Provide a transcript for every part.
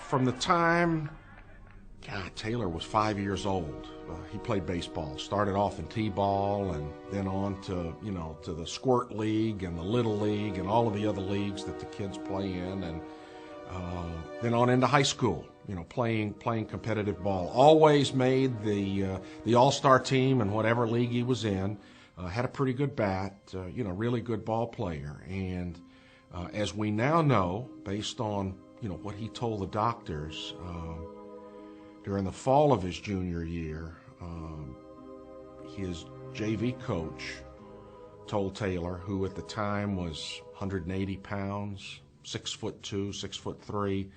from the time, Taylor was 5 years old. He played baseball. Started off in t-ball and then on to, to the squirt league and the little league and all of the other leagues that the kids play in, and then on into high school, playing competitive ball. Always made the all-star team in whatever league he was in. Had a pretty good bat, really good ball player. And as we now know, based on what he told the doctors, during the fall of his junior year, his JV coach told Taylor, who at the time was 180 pounds, 6'2", 6'3",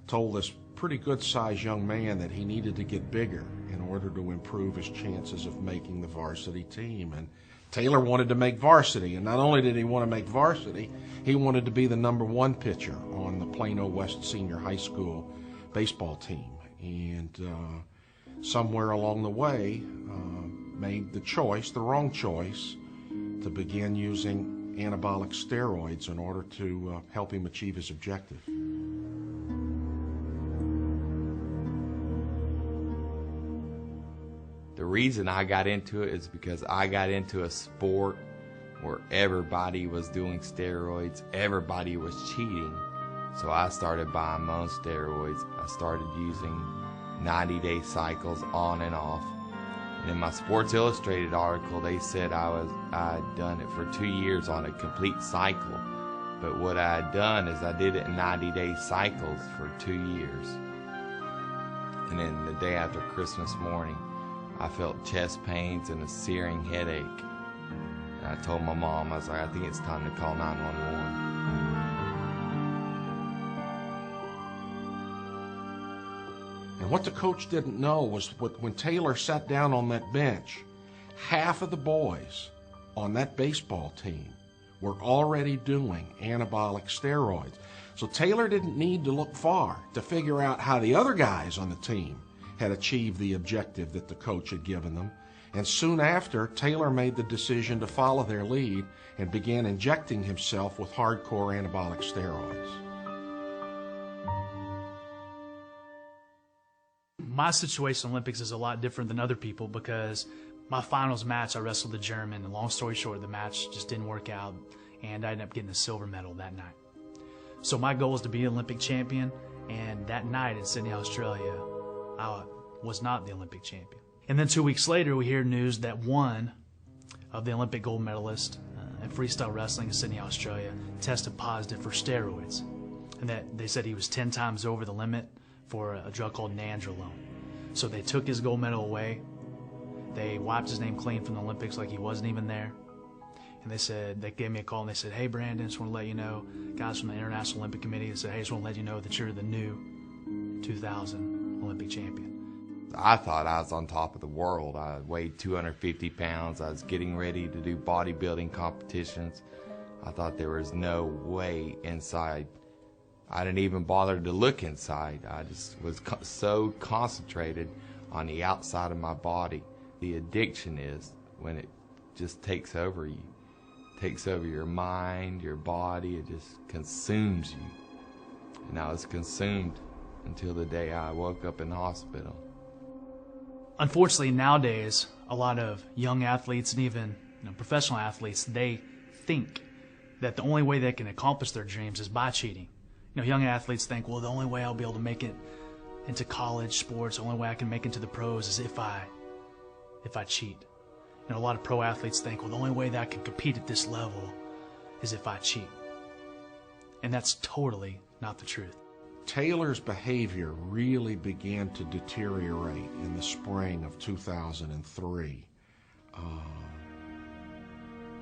told this pretty good-sized young man that he needed to get bigger in order to improve his chances of making the varsity team. And Taylor wanted to make varsity, and not only did he want to make varsity, he wanted to be the #1 pitcher on the Plano West Senior High School baseball team. And somewhere along the way, made the wrong choice, to begin using anabolic steroids in order to help him achieve his objective. The reason I got into it is because I got into a sport where everybody was doing steroids, everybody was cheating. So I started buying my own steroids. I started using 90-day cycles on and off. And in my Sports Illustrated article, they said I had done it for 2 years on a complete cycle. But what I had done is I did it in 90-day cycles for 2 years. And then the day after Christmas morning, I felt chest pains and a searing headache. And I told my mom, I was like, I think it's time to call 911. And what the coach didn't know was when Taylor sat down on that bench, half of the boys on that baseball team were already doing anabolic steroids. So Taylor didn't need to look far to figure out how the other guys on the team had achieved the objective that the coach had given them. And soon after, Taylor made the decision to follow their lead and began injecting himself with hardcore anabolic steroids. My situation in Olympics is a lot different than other people because my finals match, I wrestled the German, and long story short, the match just didn't work out, and I ended up getting a silver medal that night. So my goal is to be an Olympic champion, and that night in Sydney, Australia, I was not the Olympic champion. And then 2 weeks later, we hear news that one of the Olympic gold medalists in freestyle wrestling in Sydney, Australia, tested positive for steroids. And that they said he was 10 times over the limit for a drug called nandrolone. So they took his gold medal away. They wiped his name clean from the Olympics like he wasn't even there. And they gave me a call and they said, hey, Brandon, just want to let you know, guys from the International Olympic Committee, they said, hey, just want to let you know that you're the new 2000 Olympic champion. I thought I was on top of the world. I weighed 250 pounds. I was getting ready to do bodybuilding competitions. I thought there was no way inside. I didn't even bother to look inside. I just was so concentrated on the outside of my body. The addiction is when it just takes over you. It takes over your mind, your body. It just consumes you. And I was consumed until the day I woke up in the hospital. Unfortunately, nowadays, a lot of young athletes and even professional athletes, they think that the only way they can accomplish their dreams is by cheating. Young athletes think, well, the only way I'll be able to make it into college sports, the only way I can make it to the pros is if I cheat. A lot of pro athletes think, well, the only way that I can compete at this level is if I cheat. And that's totally not the truth. Taylor's behavior really began to deteriorate in the spring of 2003.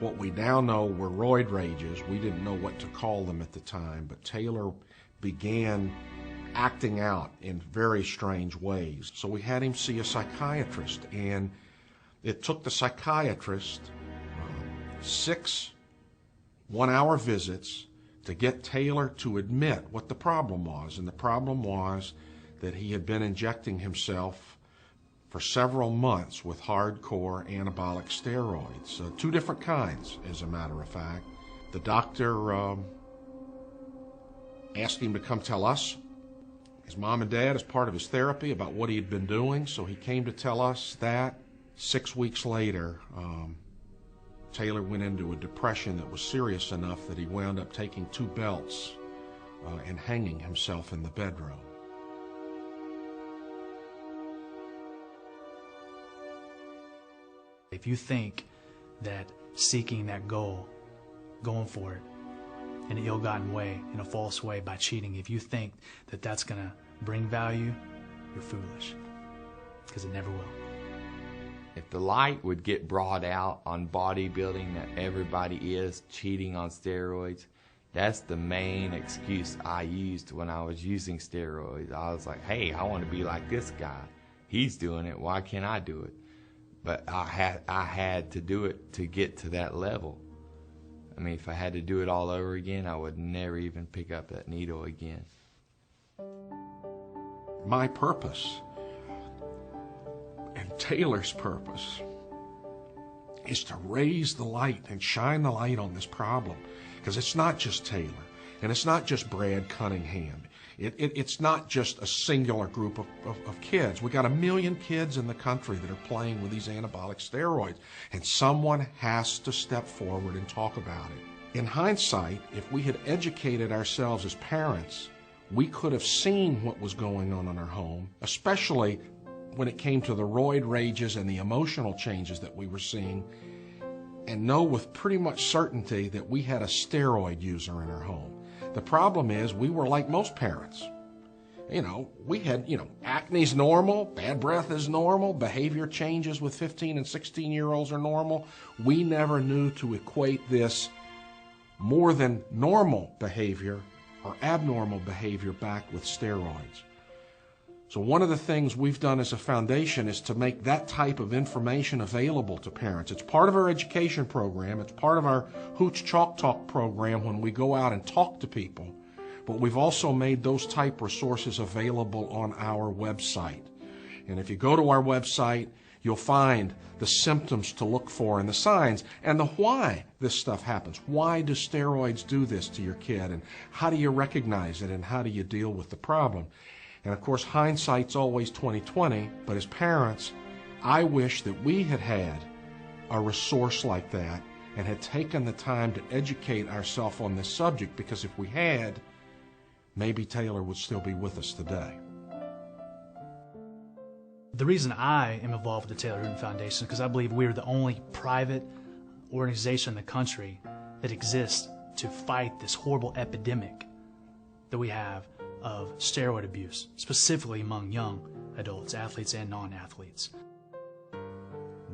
What we now know were roid rages. We didn't know what to call them at the time, but Taylor began acting out in very strange ways. So we had him see a psychiatrist, and it took the psychiatrist 6 one-hour visits to get Taylor to admit what the problem was. And the problem was that he had been injecting himself for several months with hardcore anabolic steroids, 2 different kinds, as a matter of fact. The doctor asked him to come tell us, his mom and dad as part of his therapy about what he had been doing, so he came to tell us that. 6 weeks later, Taylor went into a depression that was serious enough that he wound up taking 2 belts and hanging himself in the bedroom. If you think that seeking that goal, going for it in an ill-gotten way, in a false way, by cheating, if you think that that's going to bring value, you're foolish, because it never will. If the light would get brought out on bodybuilding that everybody is cheating on steroids, that's the main excuse I used when I was using steroids. I was like, hey, I want to be like this guy. He's doing it. Why can't I do it? But I had to do it to get to that level. I mean, if I had to do it all over again, I would never even pick up that needle again. My purpose and Taylor's purpose is to raise the light and shine the light on this problem, because it's not just Taylor, and it's not just Brad Cunningham. It's not just a singular group of kids. We got 1 million kids in the country that are playing with these anabolic steroids, and someone has to step forward and talk about it. In hindsight, if we had educated ourselves as parents, we could have seen what was going on in our home, especially when it came to the roid rages and the emotional changes that we were seeing, and know with pretty much certainty that we had a steroid user in our home. The problem is we were like most parents. We had, acne's normal, bad breath is normal, behavior changes with 15 and 16-year-olds are normal. We never knew to equate this more than normal behavior or abnormal behavior back with steroids. So one of the things we've done as a foundation is to make that type of information available to parents. It's part of our education program. It's part of our Hoots Chalk Talk program when we go out and talk to people. But we've also made those type resources available on our website. And if you go to our website, you'll find the symptoms to look for and the signs and the why this stuff happens. Why do steroids do this to your kid? And how do you recognize it? And how do you deal with the problem? And of course, hindsight's always 20/20, but as parents, I wish that we had had a resource like that and had taken the time to educate ourselves on this subject, because if we had, maybe Taylor would still be with us today. The reason I am involved with the Taylor Hooton Foundation is because I believe we are the only private organization in the country that exists to fight this horrible epidemic that we have of steroid abuse, specifically among young adults, athletes and non-athletes.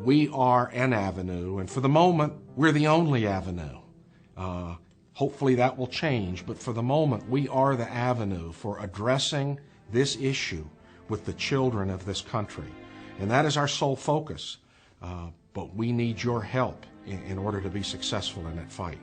We are an avenue, and for the moment, we're the only avenue. Hopefully that will change, but for the moment, we are the avenue for addressing this issue with the children of this country. And that is our sole focus, but we need your help in order to be successful in that fight.